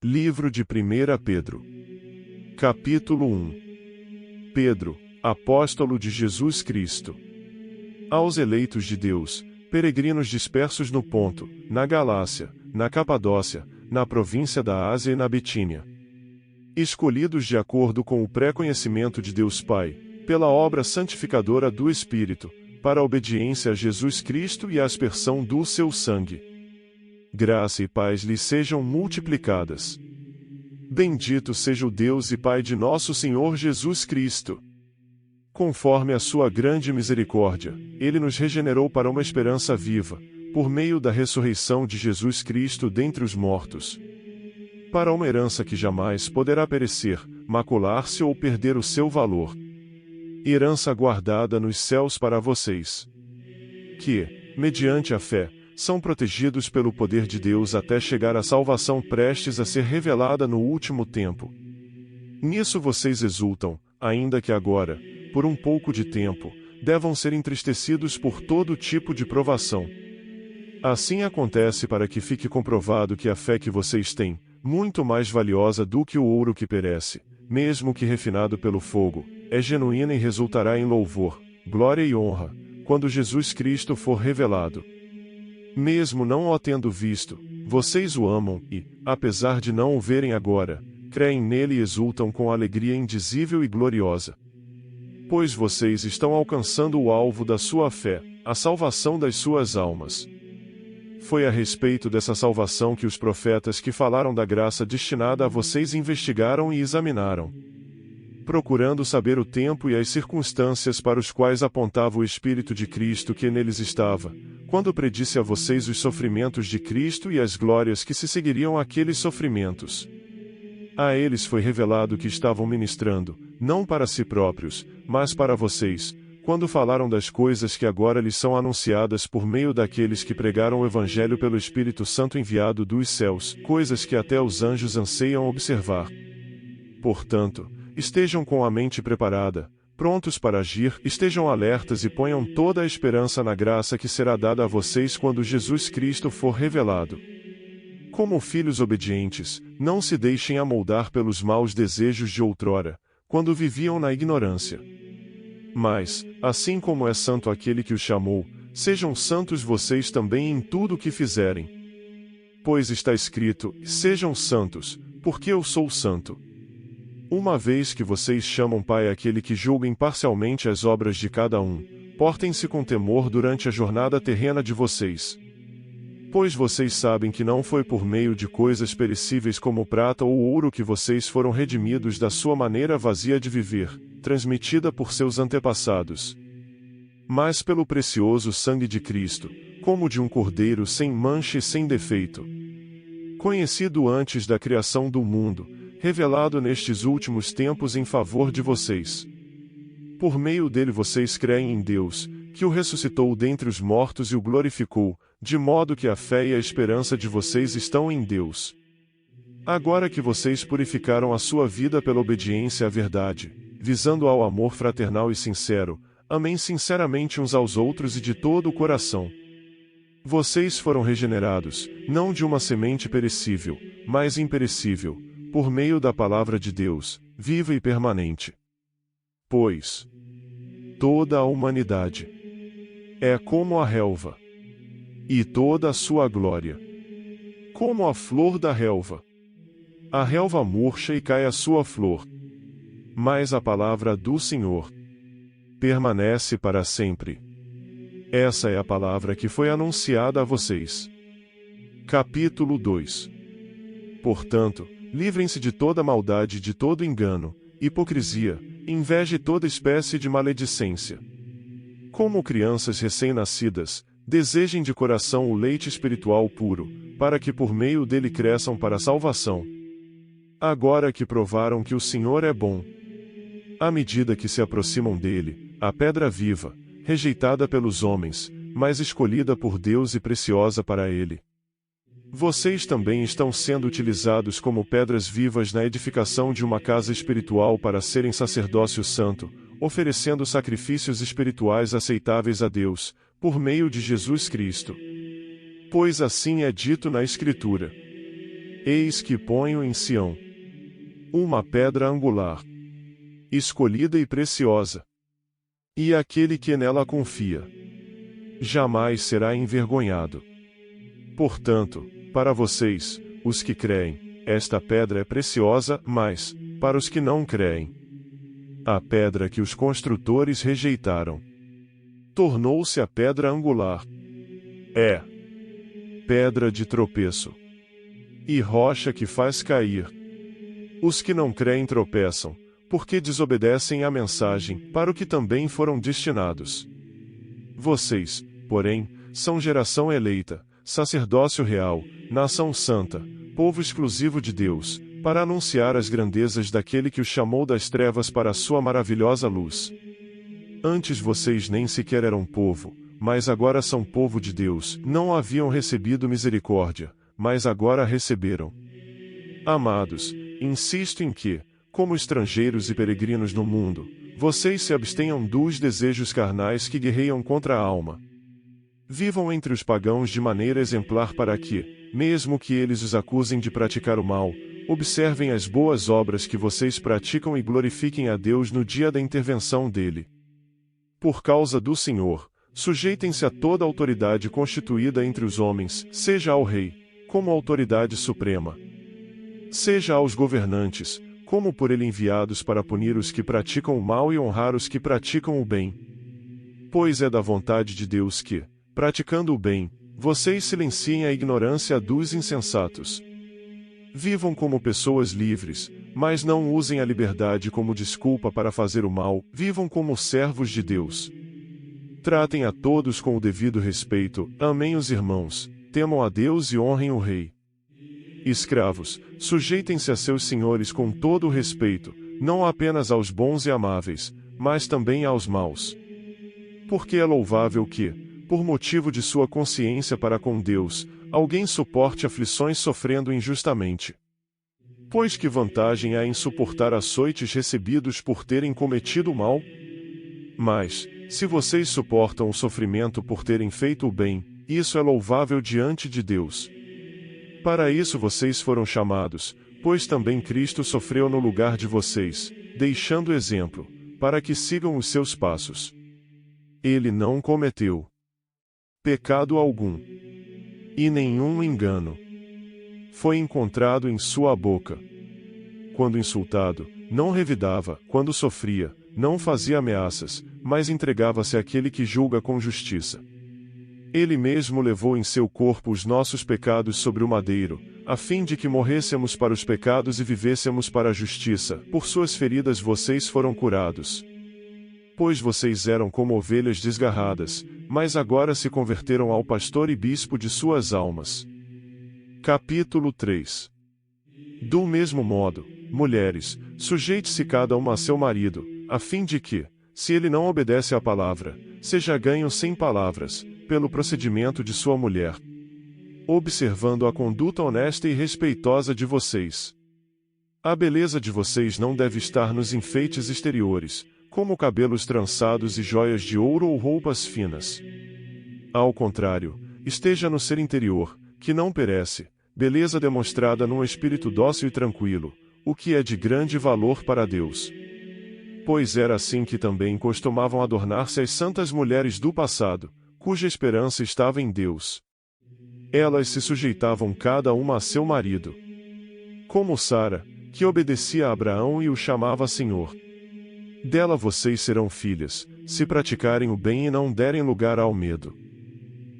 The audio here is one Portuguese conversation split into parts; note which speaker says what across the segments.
Speaker 1: Livro de 1 Pedro. Capítulo 1. Pedro, apóstolo de Jesus Cristo. Aos eleitos de Deus, peregrinos dispersos no Ponto, na Galácia, na Capadócia, na província da Ásia e na Bitínia. Escolhidos de acordo com o pré-conhecimento de Deus Pai, pela obra santificadora do Espírito, para a obediência a Jesus Cristo e a aspersão do seu sangue. Graça e paz lhes sejam multiplicadas. Bendito seja o Deus e Pai de nosso Senhor Jesus Cristo. Conforme a sua grande misericórdia, Ele nos regenerou para uma esperança viva, por meio da ressurreição de Jesus Cristo dentre os mortos, para uma herança que jamais poderá perecer, macular-se ou perder o seu valor. Herança guardada nos céus para vocês, que, mediante a fé, são protegidos pelo poder de Deus até chegar à salvação prestes a ser revelada no último tempo. Nisso vocês exultam, ainda que agora, por um pouco de tempo, devam ser entristecidos por todo tipo de provação. Assim acontece para que fique comprovado que a fé que vocês têm, muito mais valiosa do que o ouro que perece, mesmo que refinado pelo fogo, é genuína e resultará em louvor, glória e honra, quando Jesus Cristo for revelado. Mesmo não o tendo visto, vocês o amam e, apesar de não o verem agora, creem nele e exultam com alegria indizível e gloriosa. Pois vocês estão alcançando o alvo da sua fé, a salvação das suas almas. Foi a respeito dessa salvação que os profetas que falaram da graça destinada a vocês investigaram e examinaram, procurando saber o tempo e as circunstâncias para os quais apontava o Espírito de Cristo que neles estava, quando predisse a vocês os sofrimentos de Cristo e as glórias que se seguiriam àqueles sofrimentos. A eles foi revelado que estavam ministrando, não para si próprios, mas para vocês, quando falaram das coisas que agora lhes são anunciadas por meio daqueles que pregaram o Evangelho pelo Espírito Santo enviado dos céus, coisas que até os anjos anseiam observar. Portanto, estejam com a mente preparada, prontos para agir, estejam alertas e ponham toda a esperança na graça que será dada a vocês quando Jesus Cristo for revelado. Como filhos obedientes, não se deixem amoldar pelos maus desejos de outrora, quando viviam na ignorância. Mas, assim como é santo aquele que os chamou, sejam santos vocês também em tudo o que fizerem. Pois está escrito: sejam santos, porque eu sou santo. Uma vez que vocês chamam Pai aquele que julga imparcialmente as obras de cada um, portem-se com temor durante a jornada terrena de vocês. Pois vocês sabem que não foi por meio de coisas perecíveis como prata ou ouro que vocês foram redimidos da sua maneira vazia de viver, transmitida por seus antepassados, mas pelo precioso sangue de Cristo, como de um cordeiro sem mancha e sem defeito, conhecido antes da criação do mundo, revelado nestes últimos tempos em favor de vocês. Por meio dele vocês creem em Deus, que o ressuscitou dentre os mortos e o glorificou, de modo que a fé e a esperança de vocês estão em Deus. Agora que vocês purificaram a sua vida pela obediência à verdade, visando ao amor fraternal e sincero, amem sinceramente uns aos outros e de todo o coração. Vocês foram regenerados, não de uma semente perecível, mas imperecível, por meio da palavra de Deus, viva e permanente. Pois toda a humanidade é como a relva, e toda a sua glória como a flor da relva. A relva murcha e cai a sua flor, mas a palavra do Senhor permanece para sempre. Essa é a palavra que foi anunciada a vocês. Capítulo 2. Portanto, livrem-se de toda maldade e de todo engano, hipocrisia, inveja e toda espécie de maledicência. Como crianças recém-nascidas, desejem de coração o leite espiritual puro, para que por meio dele cresçam para a salvação. Agora que provaram que o Senhor é bom, à medida que se aproximam dele, a pedra viva, rejeitada pelos homens, mas escolhida por Deus e preciosa para ele. Vocês também estão sendo utilizados como pedras vivas na edificação de uma casa espiritual para serem sacerdócio santo, oferecendo sacrifícios espirituais aceitáveis a Deus, por meio de Jesus Cristo. Pois assim é dito na Escritura: Eis que ponho em Sião uma pedra angular, escolhida e preciosa. E aquele que nela confia jamais será envergonhado. Portanto, para vocês, os que creem, esta pedra é preciosa, mas, para os que não creem, a pedra que os construtores rejeitaram tornou-se a pedra angular. É pedra de tropeço e rocha que faz cair. Os que não creem tropeçam, porque desobedecem à mensagem, para o que também foram destinados. Vocês, porém, são geração eleita, sacerdócio real, nação santa, povo exclusivo de Deus, para anunciar as grandezas daquele que os chamou das trevas para a sua maravilhosa luz. Antes vocês nem sequer eram povo, mas agora são povo de Deus, não haviam recebido misericórdia, mas agora a receberam. Amados, insisto em que, como estrangeiros e peregrinos no mundo, vocês se abstenham dos desejos carnais que guerreiam contra a alma. Vivam entre os pagãos de maneira exemplar para que, mesmo que eles os acusem de praticar o mal, observem as boas obras que vocês praticam e glorifiquem a Deus no dia da intervenção dele. Por causa do Senhor, sujeitem-se a toda autoridade constituída entre os homens, seja ao rei, como autoridade suprema, seja aos governantes, como por ele enviados para punir os que praticam o mal e honrar os que praticam o bem. Pois é da vontade de Deus que, praticando o bem, vocês silenciem a ignorância dos insensatos. Vivam como pessoas livres, mas não usem a liberdade como desculpa para fazer o mal, vivam como servos de Deus. Tratem a todos com o devido respeito, amem os irmãos, temam a Deus e honrem o rei. Escravos, sujeitem-se a seus senhores com todo o respeito, não apenas aos bons e amáveis, mas também aos maus. Porque é louvável que, por motivo de sua consciência para com Deus, alguém suporte aflições sofrendo injustamente. Pois que vantagem há em suportar açoites recebidos por terem cometido o mal? Mas, se vocês suportam o sofrimento por terem feito o bem, isso é louvável diante de Deus. Para isso vocês foram chamados, pois também Cristo sofreu no lugar de vocês, deixando exemplo, para que sigam os seus passos. Ele não cometeu pecado algum, e nenhum engano foi encontrado em sua boca. Quando insultado, não revidava; quando sofria, não fazia ameaças, mas entregava-se àquele que julga com justiça. Ele mesmo levou em seu corpo os nossos pecados sobre o madeiro, a fim de que morrêssemos para os pecados e vivêssemos para a justiça. Por suas feridas vocês foram curados. Pois vocês eram como ovelhas desgarradas, mas agora se converteram ao pastor e bispo de suas almas. Capítulo 3. Do mesmo modo, mulheres, sujeite-se cada uma a seu marido, a fim de que, se ele não obedece à palavra, seja ganho sem palavras, pelo procedimento de sua mulher, observando a conduta honesta e respeitosa de vocês. A beleza de vocês não deve estar nos enfeites exteriores, como cabelos trançados e joias de ouro ou roupas finas. Ao contrário, esteja no ser interior, que não perece, beleza demonstrada num espírito dócil e tranquilo, o que é de grande valor para Deus. Pois era assim que também costumavam adornar-se as santas mulheres do passado, cuja esperança estava em Deus. Elas se sujeitavam cada uma a seu marido. Como Sara, que obedecia a Abraão e o chamava Senhor. Dela vocês serão filhas, se praticarem o bem e não derem lugar ao medo.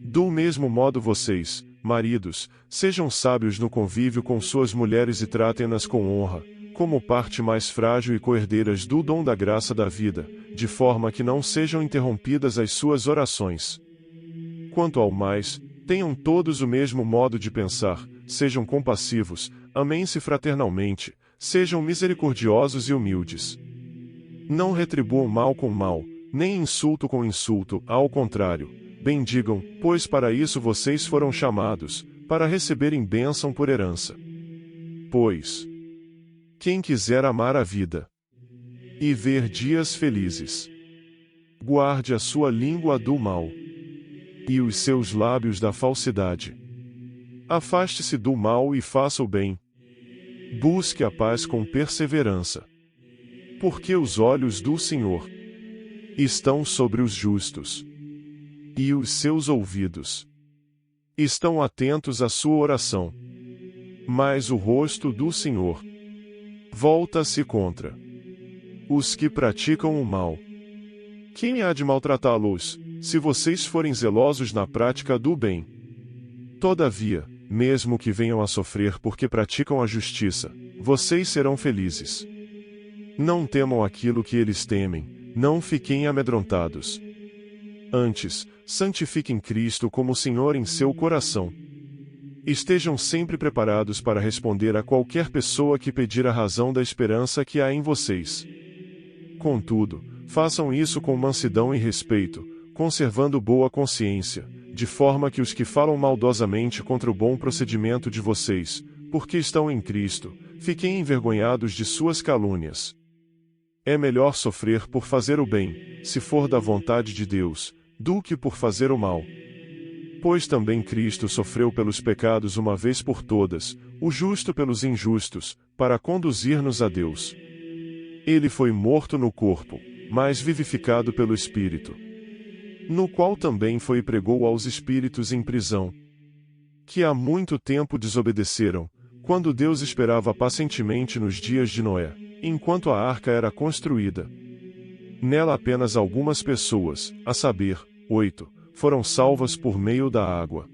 Speaker 1: Do mesmo modo vocês, maridos, sejam sábios no convívio com suas mulheres e tratem-nas com honra, como parte mais frágil e coerdeiras do dom da graça da vida, de forma que não sejam interrompidas as suas orações. Quanto ao mais, tenham todos o mesmo modo de pensar, sejam compassivos, amem-se fraternalmente, sejam misericordiosos e humildes. Não retribuam mal com mal, nem insulto com insulto, ao contrário, bendigam, pois para isso vocês foram chamados, para receberem bênção por herança. Pois quem quiser amar a vida e ver dias felizes, guarde a sua língua do mal e os seus lábios da falsidade. Afaste-se do mal e faça o bem. Busque a paz com perseverança. Porque os olhos do Senhor estão sobre os justos, e os seus ouvidos estão atentos à sua oração. Mas o rosto do Senhor volta-se contra os que praticam o mal. Quem há de maltratá-los, se vocês forem zelosos na prática do bem? Todavia, mesmo que venham a sofrer porque praticam a justiça, vocês serão felizes. Não temam aquilo que eles temem, não fiquem amedrontados. Antes, santifiquem Cristo como Senhor em seu coração. Estejam sempre preparados para responder a qualquer pessoa que pedir a razão da esperança que há em vocês. Contudo, façam isso com mansidão e respeito, conservando boa consciência, de forma que os que falam maldosamente contra o bom procedimento de vocês, porque estão em Cristo, fiquem envergonhados de suas calúnias. É melhor sofrer por fazer o bem, se for da vontade de Deus, do que por fazer o mal. Pois também Cristo sofreu pelos pecados uma vez por todas, o justo pelos injustos, para conduzir-nos a Deus. Ele foi morto no corpo, mas vivificado pelo Espírito, no qual também foi e pregou aos espíritos em prisão, que há muito tempo desobedeceram, quando Deus esperava pacientemente nos dias de Noé, enquanto a arca era construída. Nela apenas algumas pessoas, a saber, 8, foram salvas por meio da água.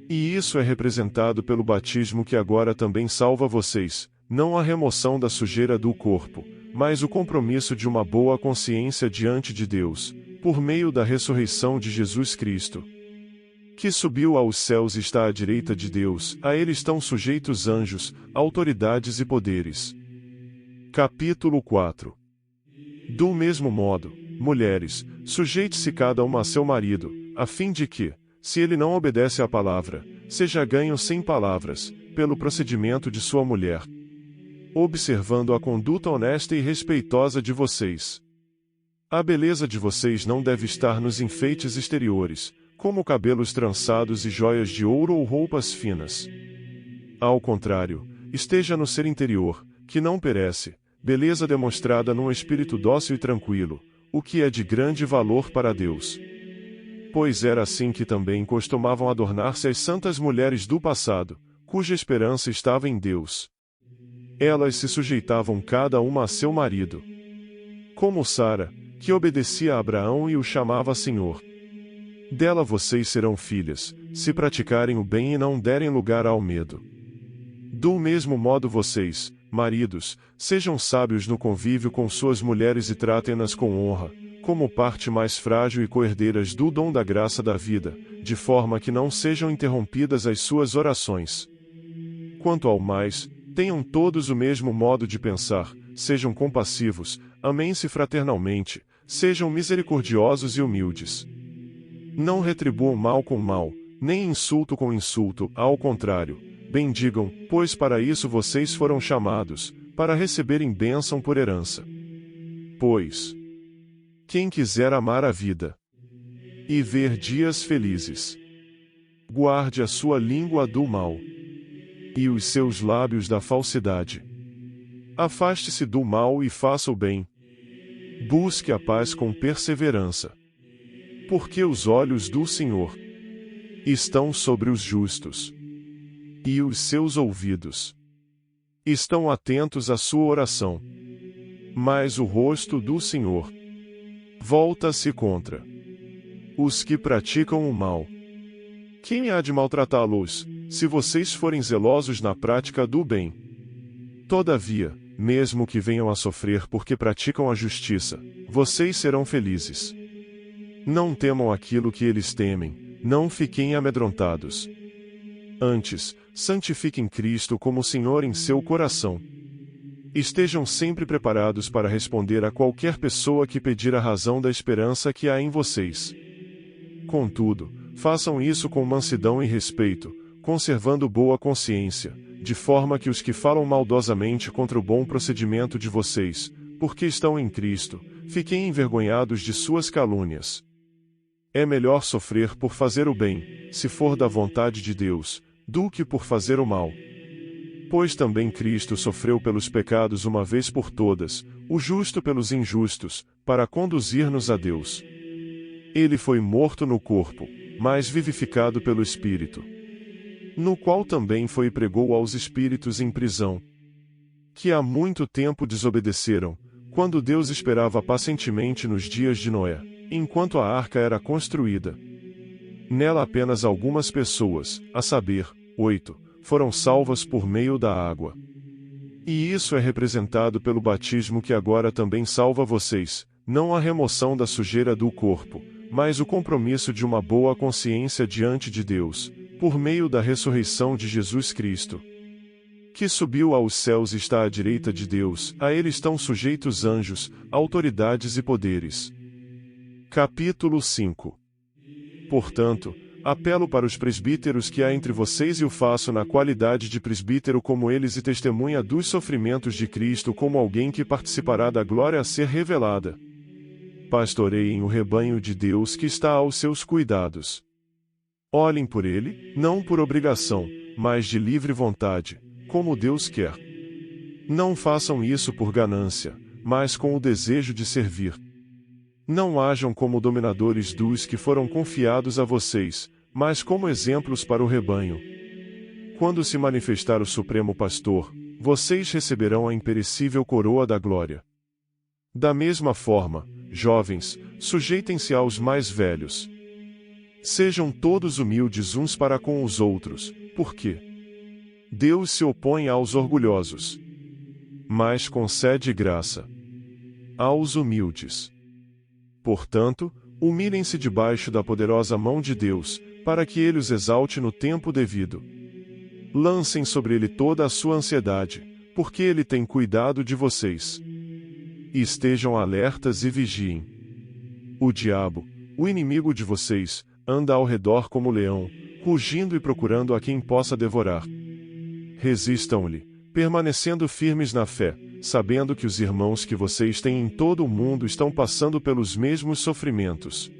Speaker 1: E isso é representado pelo batismo que agora também salva vocês, não a remoção da sujeira do corpo, mas o compromisso de uma boa consciência diante de Deus, por meio da ressurreição de Jesus Cristo, que subiu aos céus e está à direita de Deus, a ele estão sujeitos anjos, autoridades e poderes. Capítulo 4. Do mesmo modo, mulheres, sujeite-se cada uma a seu marido, a fim de que, se ele não obedece à palavra, seja ganho sem palavras, pelo procedimento de sua mulher, observando a conduta honesta e respeitosa de vocês. A beleza de vocês não deve estar nos enfeites exteriores, como cabelos trançados e joias de ouro ou roupas finas. Ao contrário, esteja no ser interior, que não perece, beleza demonstrada num espírito dócil e tranquilo, o que é de grande valor para Deus. Pois era assim que também costumavam adornar-se as santas mulheres do passado, cuja esperança estava em Deus. Elas se sujeitavam cada uma a seu marido. Como Sara, que obedecia a Abraão e o chamava Senhor. Dela vocês serão filhas, se praticarem o bem e não derem lugar ao medo. Do mesmo modo vocês, maridos, sejam sábios no convívio com suas mulheres e tratem-nas com honra, como parte mais frágil e coerdeiras do dom da graça da vida, de forma que não sejam interrompidas as suas orações. Quanto ao mais, tenham todos o mesmo modo de pensar, sejam compassivos, amem-se fraternalmente, sejam misericordiosos e humildes. Não retribuam mal com mal, nem insulto com insulto, ao contrário, bendigam, pois para isso vocês foram chamados, para receberem bênção por herança. Pois quem quiser amar a vida e ver dias felizes, guarde a sua língua do mal e os seus lábios da falsidade. Afaste-se do mal e faça o bem. Busque a paz com perseverança. Porque os olhos do Senhor estão sobre os justos, e os seus ouvidos estão atentos à sua oração. Mas o rosto do Senhor volta-se contra os que praticam o mal. Quem há de maltratá-los, se vocês forem zelosos na prática do bem? Todavia, mesmo que venham a sofrer porque praticam a justiça, vocês serão felizes. Não temam aquilo que eles temem, não fiquem amedrontados. Antes, santifiquem Cristo como Senhor em seu coração. Estejam sempre preparados para responder a qualquer pessoa que pedir a razão da esperança que há em vocês. Contudo, façam isso com mansidão e respeito, conservando boa consciência, de forma que os que falam maldosamente contra o bom procedimento de vocês, porque estão em Cristo, fiquem envergonhados de suas calúnias. É melhor sofrer por fazer o bem, se for da vontade de Deus, do que por fazer o mal. Pois também Cristo sofreu pelos pecados uma vez por todas, o justo pelos injustos, para conduzir-nos a Deus. Ele foi morto no corpo, mas vivificado pelo Espírito, no qual também foi e pregou aos espíritos em prisão, que há muito tempo desobedeceram, quando Deus esperava pacientemente nos dias de Noé, enquanto a arca era construída. Nela apenas algumas pessoas, a saber, 8, foram salvas por meio da água. E isso é representado pelo batismo que agora também salva vocês, não a remoção da sujeira do corpo, mas o compromisso de uma boa consciência diante de Deus, por meio da ressurreição de Jesus Cristo, que subiu aos céus e está à direita de Deus, a ele estão sujeitos anjos, autoridades e poderes. Capítulo 5. Portanto, apelo para os presbíteros que há entre vocês e o faço na qualidade de presbítero como eles e testemunha dos sofrimentos de Cristo como alguém que participará da glória a ser revelada. Pastoreiem o rebanho de Deus que está aos seus cuidados. Olhem por ele, não por obrigação, mas de livre vontade, como Deus quer. Não façam isso por ganância, mas com o desejo de servir. Não hajam como dominadores dos que foram confiados a vocês, mas como exemplos para o rebanho. Quando se manifestar o Supremo Pastor, vocês receberão a imperecível coroa da glória. Da mesma forma, jovens, sujeitem-se aos mais velhos. Sejam todos humildes uns para com os outros, porque Deus se opõe aos orgulhosos, mas concede graça aos humildes. Portanto, humilhem-se debaixo da poderosa mão de Deus, para que ele os exalte no tempo devido. Lancem sobre ele toda a sua ansiedade, porque ele tem cuidado de vocês. Estejam alertas e vigiem. O diabo, o inimigo de vocês, anda ao redor como leão, rugindo e procurando a quem possa devorar. Resistam-lhe, permanecendo firmes na fé, sabendo que os irmãos que vocês têm em todo o mundo estão passando pelos mesmos sofrimentos.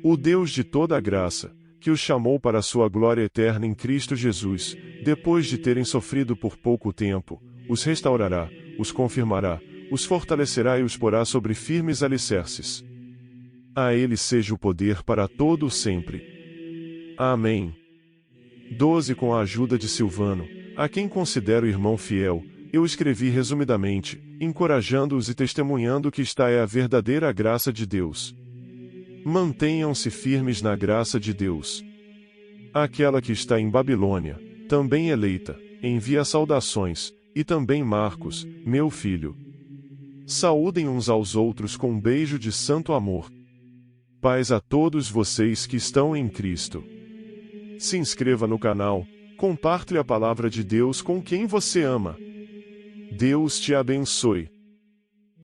Speaker 1: O Deus de toda a graça, que os chamou para a sua glória eterna em Cristo Jesus, depois de terem sofrido por pouco tempo, os restaurará, os confirmará, os fortalecerá e os porá sobre firmes alicerces. A ele seja o poder para todo o sempre. Amém. 12 Com a ajuda de Silvano, a quem considero irmão fiel, eu escrevi resumidamente, encorajando-os e testemunhando que esta é a verdadeira graça de Deus. Mantenham-se firmes na graça de Deus. Aquela que está em Babilônia, também eleita, envia saudações, e também Marcos, meu filho. Saúdem uns aos outros com um beijo de santo amor. Paz a todos vocês que estão em Cristo. Se inscreva no canal, compartilhe a palavra de Deus com quem você ama. Deus te abençoe.